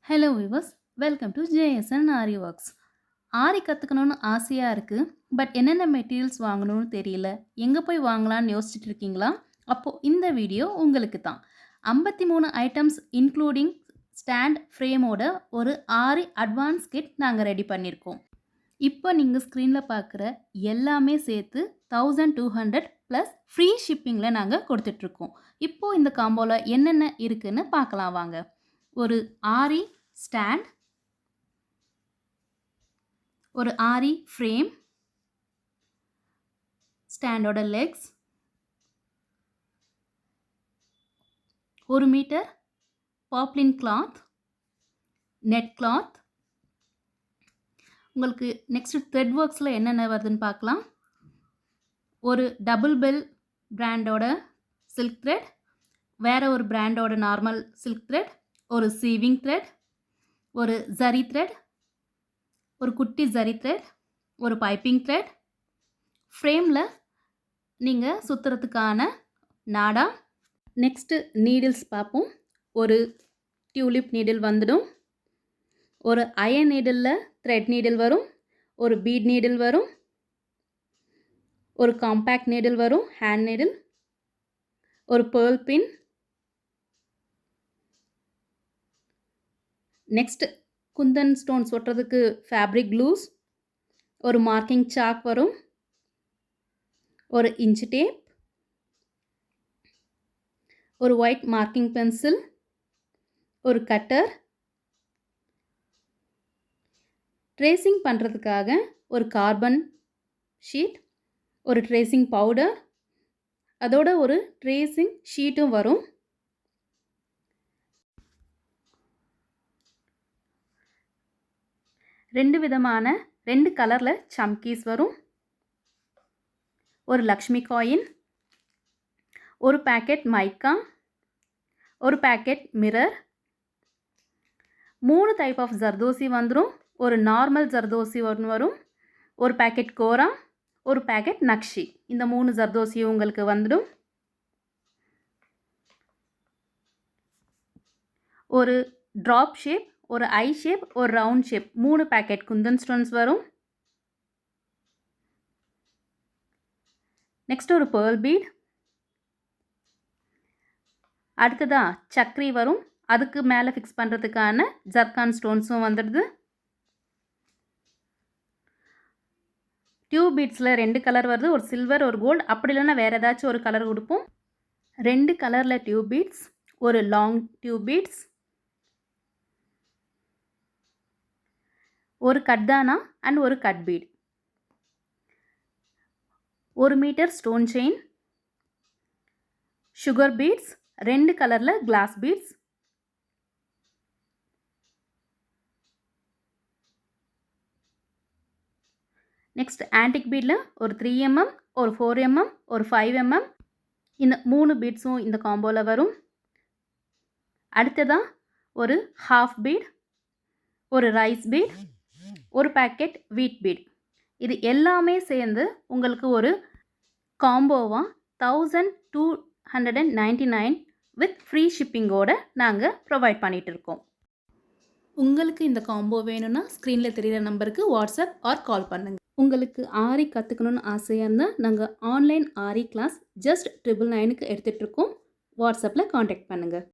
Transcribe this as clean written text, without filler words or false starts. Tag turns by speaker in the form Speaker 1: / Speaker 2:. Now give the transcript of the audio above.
Speaker 1: Hello viewers, welcome to JSN Aari works. Aari கற்றுக்கணும்னு ஆசையாக இருக்குது. பட் என்னென்ன மெட்டீரியல்ஸ் வாங்கணும்னு தெரியல. எங்கே போய் வாங்கலாம்னு யோசிச்சுட்டு இருக்கீங்களா? அப்போது இந்த வீடியோ உங்களுக்கு தான். 53 ஐட்டம்ஸ் இன்க்ளூடிங் ஸ்டாண்ட் ஃப்ரேமோட ஒரு ஆரி அட்வான்ஸ் கிட் நாங்கள் ரெடி பண்ணியிருக்கோம். இப்போ நீங்கள் ஸ்க்ரீனில் பார்க்குற எல்லாமே சேர்த்து 1200 ப்ளஸ் ஃப்ரீ ஷிப்பிங்கில் நாங்கள் கொடுத்துட்ருக்கோம். இப்போது இந்த காம்போவில் என்னென்ன இருக்குதுன்னு பார்க்கலாம் வாங்க. ஒரு ஆரி ஸ்டாண்ட், ஒரு ஆரி ஃப்ரேம், ஸ்டாண்டோட legs, 1 meter poplin cloth, net cloth. உங்களுக்கு நெக்ஸ்ட் த்ரெட் ஒர்க்ஸில் என்னென்ன வருதுன்னு பார்க்கலாம். ஒரு டபுள் பெல் பிராண்டோட சில்க் த்ரெட், வேறு ஒரு பிராண்டோட நார்மல் சில்க் த்ரெட், ஒரு சீவிங் த்ரெட், ஒரு ஜரி த்ரெட், ஒரு குட்டி ஜரி த்ரெட், ஒரு பைப்பிங் த்ரெட், ஃப்ரேமில் நீங்கள் சுற்றுறதுக்கான நாடா. நெக்ஸ்ட்டு நீடில்ஸ் பார்ப்போம். ஒரு டியூலிப் நீடில் வந்துடும், ஒரு அயன் நீடிலில் த்ரெட் நீடில் வரும், ஒரு பீட் நீடில் வரும், ஒரு காம்பேக்ட் நீடில் வரும், ஹேண்ட் நீடில், ஒரு pearl pin. Next kundan stones ஒட்டுறதுக்கு ஃபேப்ரிக் க்ளூஸ், ஒரு மார்க்கிங் சாக் வரும், ஒரு இன்ச் டேப், ஒரு ஒயிட் மார்க்கிங் பென்சில், ஒரு கட்டர், ட்ரேசிங் பண்ணுறதுக்காக ஒரு கார்பன் ஷீட், ஒரு ட்ரேசிங் பவுடர், அதோட ஒரு ட்ரேசிங் ஷீட்டும் வரும். ரெண்டு கலரில் சம்கீஸ் வரும், ஒரு லக்ஷ்மி காயின், ஒரு பேக்கெட் மைக்கா, ஒரு packet mirror, 3 type of zardozi வந்துடும். ஒரு நார்மல் ஜர்தோசி ஒன்று வரும், ஒரு பேக்கெட் கோரா, ஒரு பேக்கெட் நக்ஷி. இந்த 3 ஜர்தோசியும் உங்களுக்கு வந்துடும். ஒரு ட்ராப் ஷேப், ஒரு ஐ ஷேப், ஒரு round shape, 3 packet Kundan stones வரும். நெக்ஸ்ட் ஒரு பேர்ல் பீட். அடுத்ததாக சக்ரி வரும், அதுக்கு மேலே ஃபிக்ஸ் பண்ணுறதுக்கான ஜர்கான் ஸ்டோன்ஸும் வந்துடுது. டியூப் பீட்ஸில் 2 கலர் வருது, ஒரு சில்வர், ஒரு கோல்டு. அப்படி இல்லைன்னா வேறு ஏதாச்சும் ஒரு கலர் கொடுப்போம். 2 கலரில் டியூப் பீட்ஸ், ஒரு லாங் டியூப் பீட்ஸ், ஒரு கட்தானா அண்ட் ஒரு cut bead, 1 metre stone chain, sugar beads, 2 கலரில் கிளாஸ் பீட்ஸ், நெக்ஸ்ட் ஆன்டிக் பீடில் ஒரு 3 mm, ஒரு 4 mm, ஒரு 5 mm. இந்த 3 பீட்ஸும் இந்த காம்போவில் வரும். அடுத்ததாக ஒரு ஹாஃப் பீட், ஒரு ரைஸ் பீட், ஒரு பேக்கெட் வீட் பீட். இது எல்லாமே சேர்ந்து உங்களுக்கு ஒரு காம்போவாக 1299 வித் ஃப்ரீ ஷிப்பிங்கோடு நாங்கள் ப்ரொவைட் பண்ணிகிட்டு இருக்கோம். உங்களுக்கு இந்த காம்போ வேணும்னா ஸ்க்ரீனில் தெரிகிற நம்பருக்கு வாட்ஸ்அப் ஆர் கால் பண்ணுங்கள். உங்களுக்கு ஆரி கற்றுக்கணுன்னு ஆசையாக இருந்தால் நாங்கள் ஆன்லைன் ஆரி கிளாஸ் ஜஸ்ட் 999க்கு எடுத்துகிட்ருக்கோம். வாட்ஸ்அப்பில் காண்டாக்ட் பண்ணுங்கள்.